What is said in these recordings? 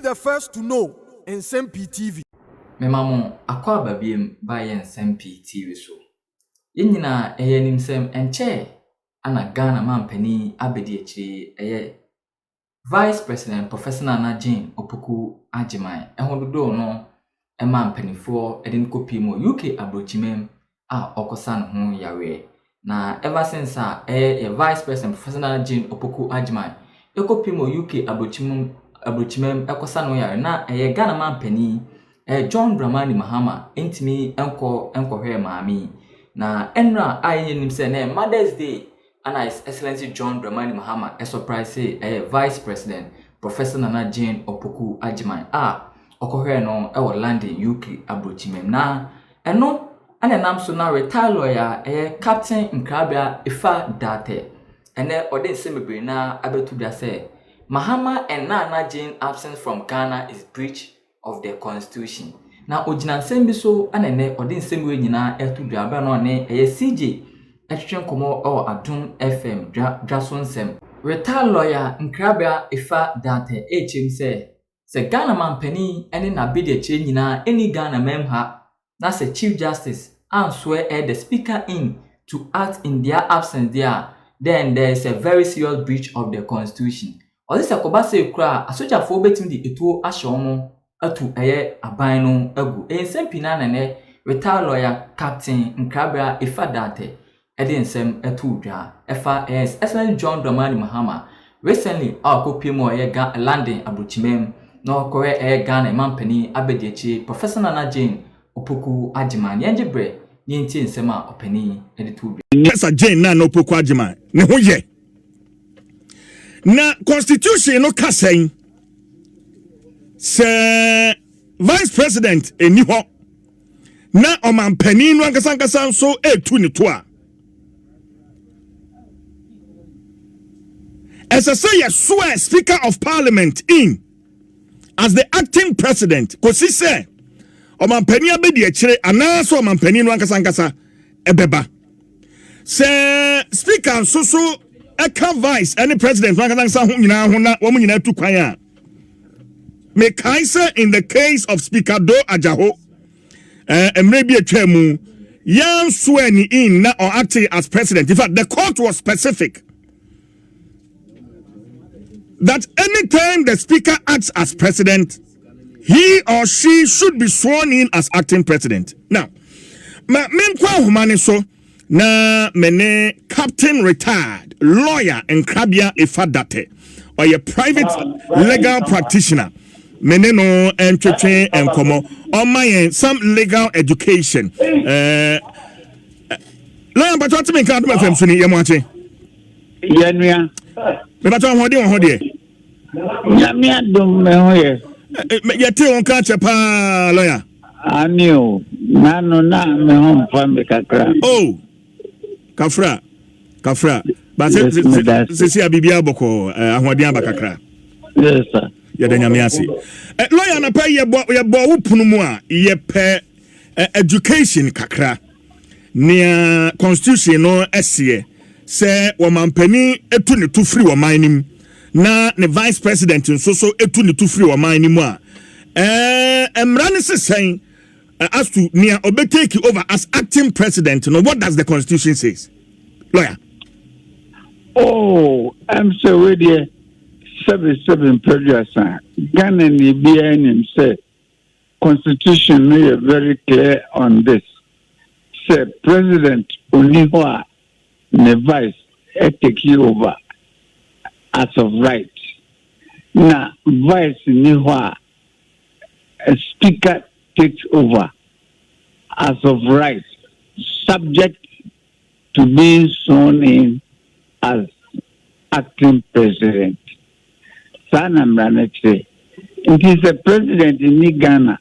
the first to know Nsem-Pii TV. Memamo akwa babiem by Nsem-Pii TV so. Yenyina nim enche ana Ghana mampani abedi achi Vice President Professor Naana Opoku Agyeman ehododo no mampanifo edin kopi mo UK abrochimem a okosa no ho yawe na ever since Vice President Professor Naana Opoku Agyeman ekopi mo UK abrochimem ekosa no yawe na Ghana mampani John Dramani Mahama entimi enko hwe maami na enra nim se na Mother's Day and His Excellency John Dramani Mahama a surprise Vice President Professor Naana Opoku Agyeman okohwe no e wo London UK abrochimem na eno anenam so na retired lawyer Captain Nkrabea Effah Dartey ene ode nsem na abetu bia say Mahama and Naana absence from Ghana is breach of the constitution. Na ogina nsem bi so anene ode nsem we nyina etu bia no ne CJ etwen komo Adum FM Drason Nsem retired lawyer Nkrabea Effah Dartey echem se Ghana mampani ene na bedi che nyina eni Ghana memha na se Chief Justice and swear the speaker in to act in their absence then there is a very serious breach of the constitution. Or this akoba se kura asoja fo betim di eto ahye atu aban no agu Nsem-Pii na retired lawyer Captain Nkrabea Effah Dartey ede nsem atu dwa Effah Excellent John Dramani Mahama recently akopi mo London abrochimem no kore Ghana mampani abedi achi Professor Naana Opoku Agyeman yenjebre yenti nsem a opani ede tu dwa Professor Naana Opoku Agyeman ne ho ye na constitution no kasen se Vice President eni ho na omampani no ankasa so etu ne to a as I say swear Speaker of Parliament in as the acting president kosi se omampani abedi akire anaso omampani no ankasa ebeba se Speaker so eka vice any president no ankasa ho nyina ho na wo nyina tu kwan a me kaisa in the case of Speaker Do Ajaho maybe a tremu yan swear in na or acting as president. In fact, the court was specific that anytime the speaker acts as president, he or she should be sworn in as acting president. Now, men kwa humane so na mene Captain retired lawyer Nkrabea Effah Dartey or a private legal practitioner. Meneno and Cheche and Komo on my some legal education. Learn but what to make out of them, Sunny Yamachi. Yamia. But I'm holding on here. Yamia don't know here. Yet on catch a pa lawyer. I knew. Nano na me home from Kakra. Oh, Kafra. But this is a Bibia Boko, Ahwadiamba Kakra. Yes, sir. Yadanyamiasi. Lawyer na pa ye bo upunumu a ye pe education kakra nia constitution no esie se womampani etu ne tu free womanim na ne vice president so etu ne tu free womanim a emra ne sesen as to nia obetake over as acting president. No, what does the constitution says? Lawyer. Oh, I'm so ready. 77 previous Ghana ni BNM say constitution is very clear on this. Say president Uniwa ne vice take you over as of right. Na vice Uniwa a speaker takes over as of right, subject to being sworn in as acting president. It is a president in Ghana,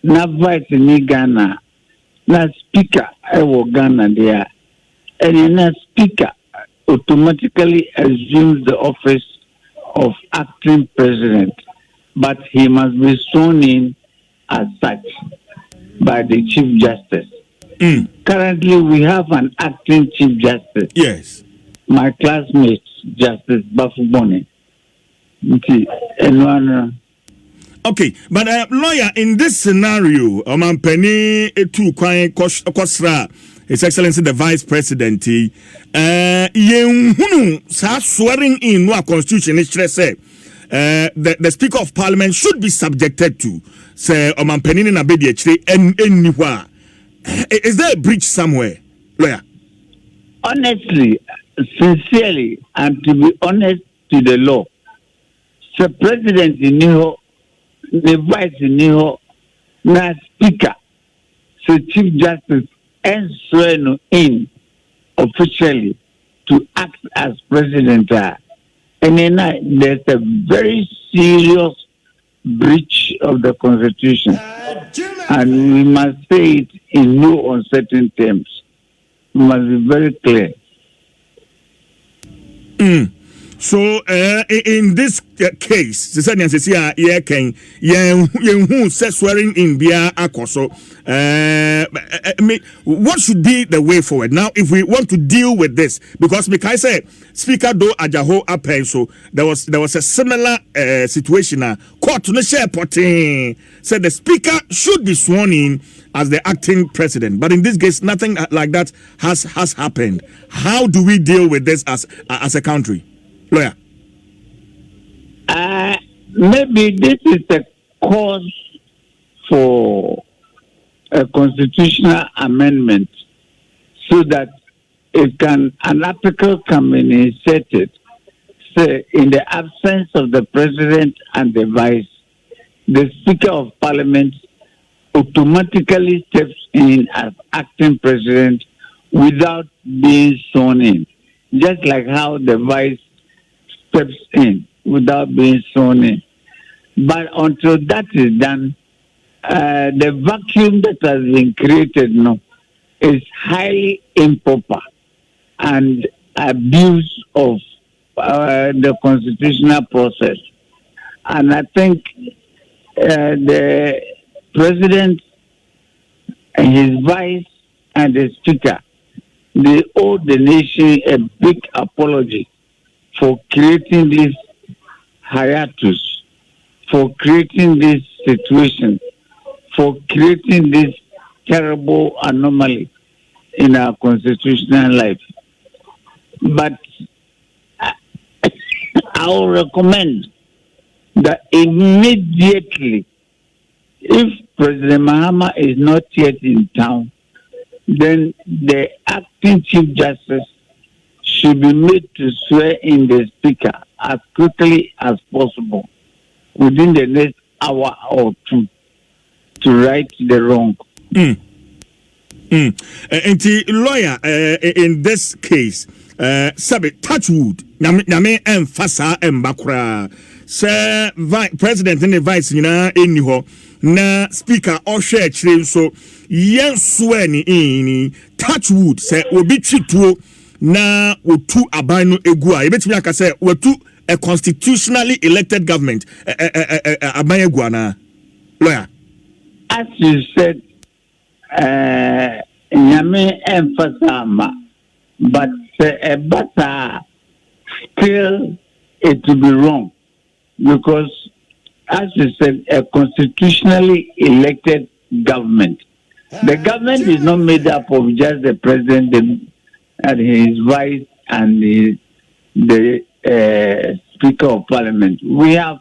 not vice in Ghana, not speaker in Ghana there, and then a speaker automatically assumes the office of acting president, but he must be sworn in as such by the Chief Justice. Currently, we have an acting Chief Justice. Yes. My classmate, Justice Bafubone. Okay, but lawyer, in this scenario, Omampeni etu kwan kosra His Excellency the Vice President, yenhunu sa swearing in no constitution is say the Speaker of Parliament should be subjected to say Omampeni na bedi achire anywhere. Is there a breach somewhere, lawyer? Honestly, sincerely, and to be honest to the law, the President in Niho, the Vice in Niho, na Speaker, the Chief Justice, and sworn in officially to act as President. And then there's a very serious breach of the Constitution. And we must say it in no uncertain terms. We must be very clear. So in this case, the Senate says who says swearing in Bia Akoso. What should be the way forward now if we want to deal with this? Because I said Speaker Do Ajaho Apen, so there was a similar situation. Court no share potting said the Speaker should be sworn in as the acting president, but in this case, nothing like that has happened. How do we deal with this as a country? Lawyer. Maybe this is a cause for a constitutional amendment so that an article can be inserted. Say, in the absence of the president and the vice, the Speaker of Parliament automatically steps in as acting president without being sworn in, just like how the vice steps in without being sworn in. But until that is done, the vacuum that has been created now is highly improper and abuse of the constitutional process. And I think the president and his vice and the speaker, they owe the nation a big apology for creating this hiatus, for creating this situation, for creating this terrible anomaly in our constitutional life. But I will recommend that immediately, if President Mahama is not yet in town, then the acting Chief Justice should be made to swear in the Speaker as quickly as possible within the next hour or two to right the wrong. And the lawyer, in this case, sabi touchwood, nyame emphasa embakura. Sir, President and the Vice, anyhow, na Speaker or share train so yen swear in touchwood, say, will be chitu na otu abano egua. You bet me, I can say, wetu a constitutionally elected government, abano egua lawyer. As you said, nyame emphasama, but still it will be wrong. Because, as you said, a constitutionally elected government. The government is not made up of just the president and his vice and the Speaker of Parliament. We have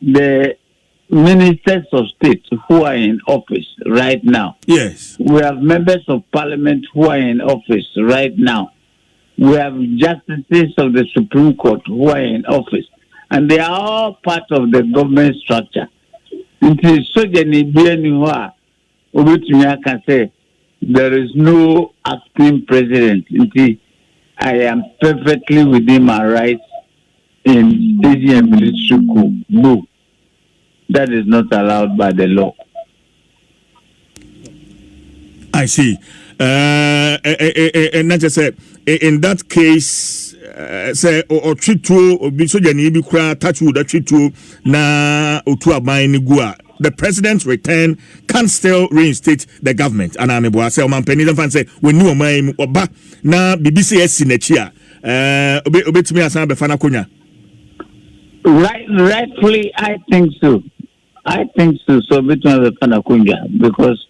the ministers of state who are in office right now. Yes. We have members of Parliament who are in office right now. We have justices of the Supreme Court who are in office. And they are all part of the government structure. Until so I can say there is no acting president. Until I am perfectly within my rights in staging a military coup. No, that is not allowed by the law. I see. And not just say in that case. Say or tritu or be so jani be kra touchwood tritu na otu aban ni gua. The president's return can still reinstate the government. And I'm able to say, Omampeni fan say when you oba na BBC nechi a obetumi asan be fana konya. Rightfully, I think so. I think so between the Panakunja because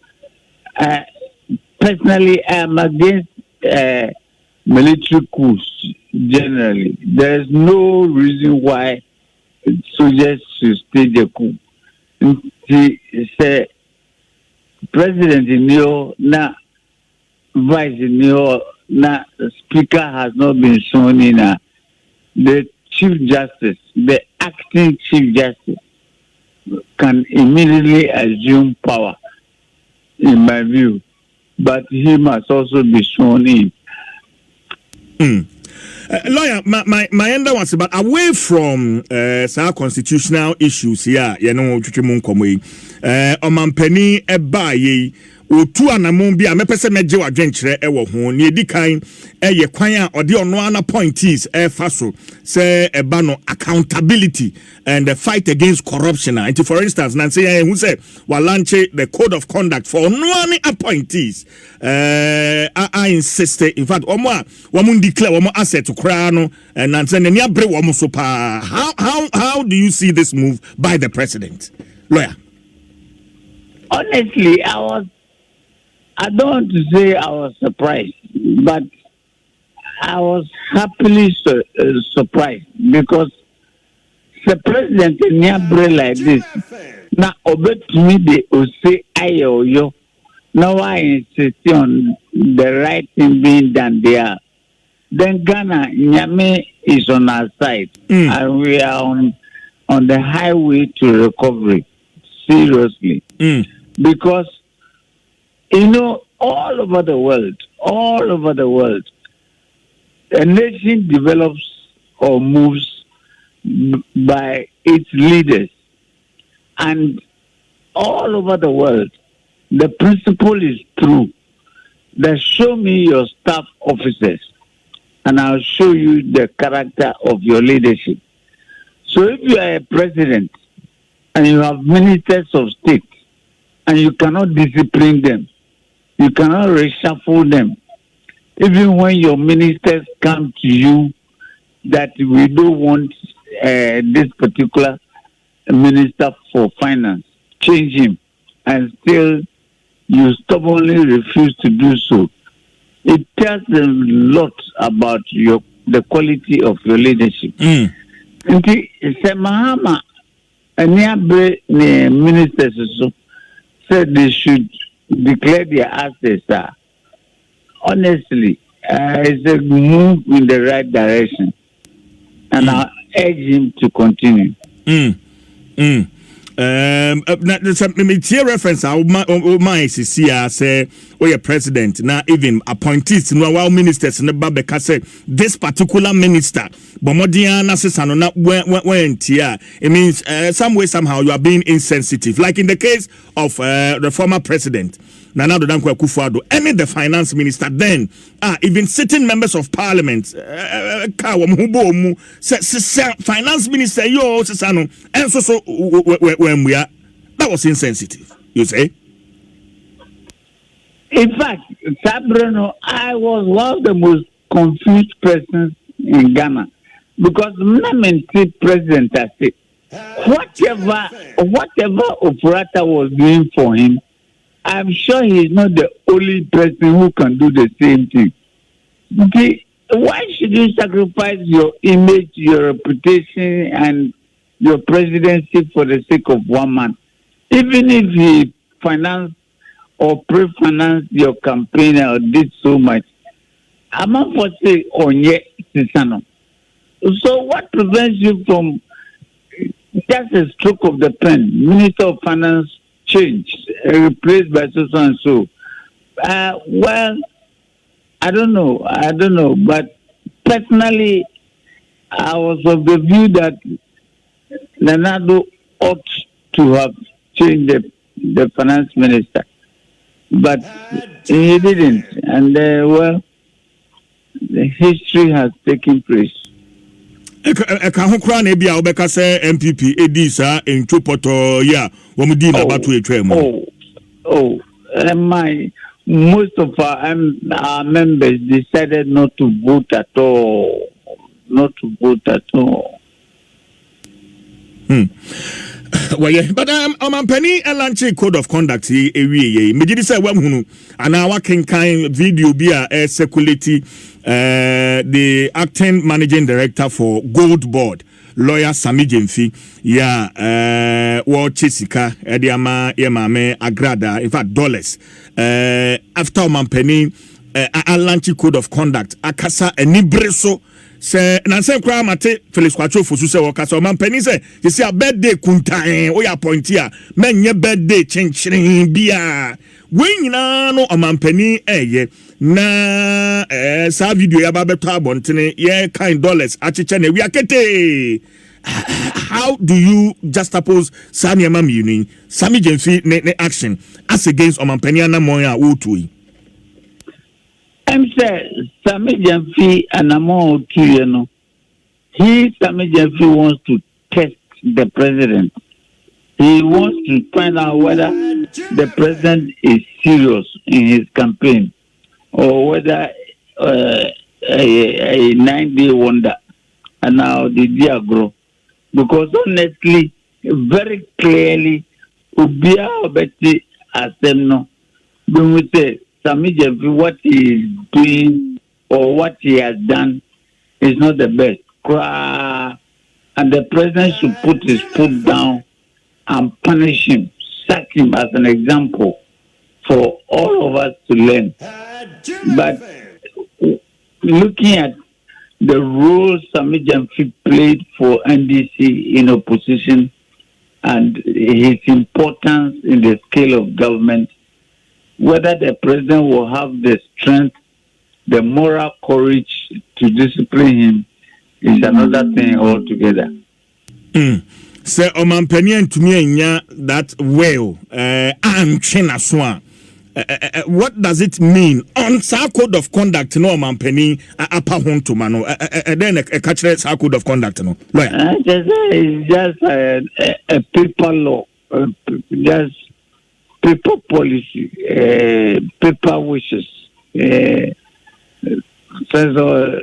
personally I'm against military coups generally. There is no reason why soldiers should stage a coup. He said President in na Vice in na Speaker has not been shown in the Chief Justice, the acting Chief Justice can immediately assume power, in my view, but he must also be sworn in. Lawyer, my end was about away from some constitutional issues here. You know, Omampeni ebaye otu anamon bi a mepese meje wadwenkyere ewo ho ne edikan eye kwan a ode ono ana appointees Effah so say eba no accountability and the fight against corruption. And for instance, Nancy who say wa launch the code of conduct for no any appointees I insist in fact omo a declare omo asset to kra no and Nancy ne abre omo so pa. How do you see this move by the president? Lawyer. Honestly, I don't want to say I was surprised, but I was happily surprised because the president in Niabre like this, now obey me they say ayo. Now I insist on the right thing being done there. Then Ghana, Nyame is on our side, and we are on the highway to recovery. Seriously, because you know, all over the world, a nation develops or moves by its leaders. And all over the world, the principle is true. That show me your staff officers, and I'll show you the character of your leadership. So if you are a president, and you have ministers of state, and you cannot discipline them, you cannot reshuffle them. Even when your ministers come to you that we don't want this particular minister for finance, change him, and still you stubbornly refuse to do so. It tells a lot about the quality of your leadership. Mahama and the ministers said they should declare their assets. Honestly, it's a move in the right direction, and I urge him to continue. Me tear reference my say your president now even appointees no while ministers ne ba beka say this particular minister bomodian asesano na when tia it means some way somehow you are being insensitive, like in the case of the former president Naana Akufo-Addo, any the finance minister then even sitting members of parliament finance minister yo sesano and so when we are that was insensitive, you say. In fact, Sabrino, I was one of the most confused persons in Ghana because Nsem-Pii president has said whatever operator was doing for him, I'm sure he's not the only person who can do the same thing. Okay, why should you sacrifice your image, your reputation, and your presidency for the sake of one man? Even if he financed or pre-financed your campaign or did so much, I'm not for say on yet. So what prevents you from just a stroke of the pen, Minister of Finance changed, replaced by so and so? Well, I don't know, but personally, I was of the view that Leonardo ought to have changed the finance minister, but he didn't, and well, the history has taken place. Eka ho kra na bia obeka say MPP edisa enchopoto ya wo mudi na batu etwa most of our members decided not to vote at all. Well, yeah, but penny a launch code of conduct ye me did say hunu and our kind video be a circulate the acting managing director for Gold Board lawyer Sami Nsem-Pii wo Chesika ediama yemame agrada in fact dollars after penny a launch code of conduct akasa enibreso se Nsem kra mate Felix Kwacho fosu se wokasa man pani se you see a birthday kuntan o ya pointi a menye birthday chenchirin bia we nyina no man pani eye na sa video ya ba beto abontene ye kind dollars achiche na wi akete. How do you juxtapose Sami Nsem-Pii Sami Nsem-Pii ne action as against man pani na moya otu? I'm saying Sami Nsem-Pii and Amo Tuyeno. Sami Nsem-Pii wants to test the president. He wants to find out whether the president is serious in his campaign or whether a 9-day wonder and now the dear grow. Because honestly, very clearly, Ubia Obeti Asemno, when we say Sami Nsem-Pii, what he is doing or what he has done is not the best. And the president should put his foot down and punish him, sack him as an example for all of us to learn. But looking at the role Sami Nsem-Pii played for NDC in opposition and his importance in the scale of government, whether the president will have the strength, the moral courage to discipline him is another thing altogether. Say Omampeni to me that well what does it mean on sa code of conduct no Omampeni apa honto mano then a catch sa code of conduct no lawyer it's just a paper law, just paper policy, paper wishes. So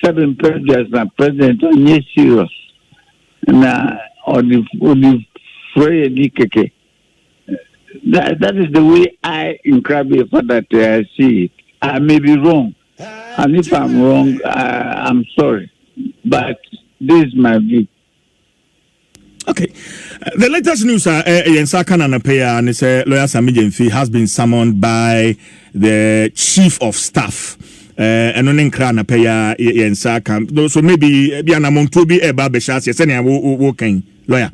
7 pages na president on yes serious na on the free keke. That is the way I in Krabi for that I see it. I may be wrong, and if I'm wrong, I'm sorry, but this is my view. Okay. The latest news Yensaka Nanapea and say lawyer Sami Nsem-Pii has been summoned by the chief of staff. And on Krana Paya Yensaka. So maybe Bianamontobi Eba Beshas, Yesenia walking lawyer.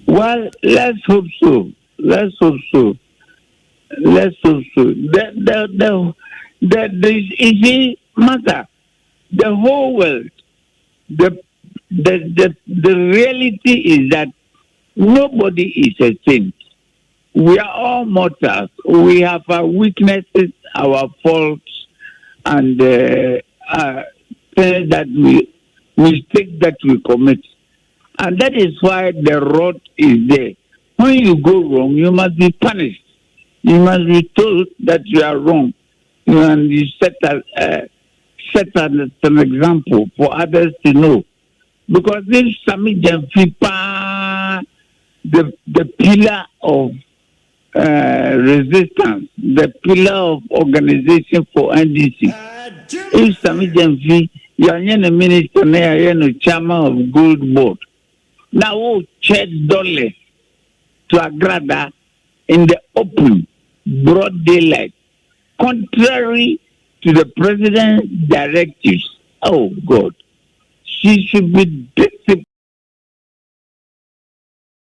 Well, let's hope so. The easy matter. The whole world, the reality is that nobody is a saint. We are all mortals. We have our weaknesses, our faults, and things that mistake that we commit. And that is why the rod is there. When you go wrong, you must be punished. You must be told that you are wrong. And you set as an example for others to know. Because this Sami Nsem-Pii, the pillar of resistance, the pillar of organization for NDC. If Sami Nsem-Pii, you are a minister, you are a chairman of Gold Board. Now, who church dollars to Agrada in the open, broad daylight, contrary to the president's directives. Oh God, she should be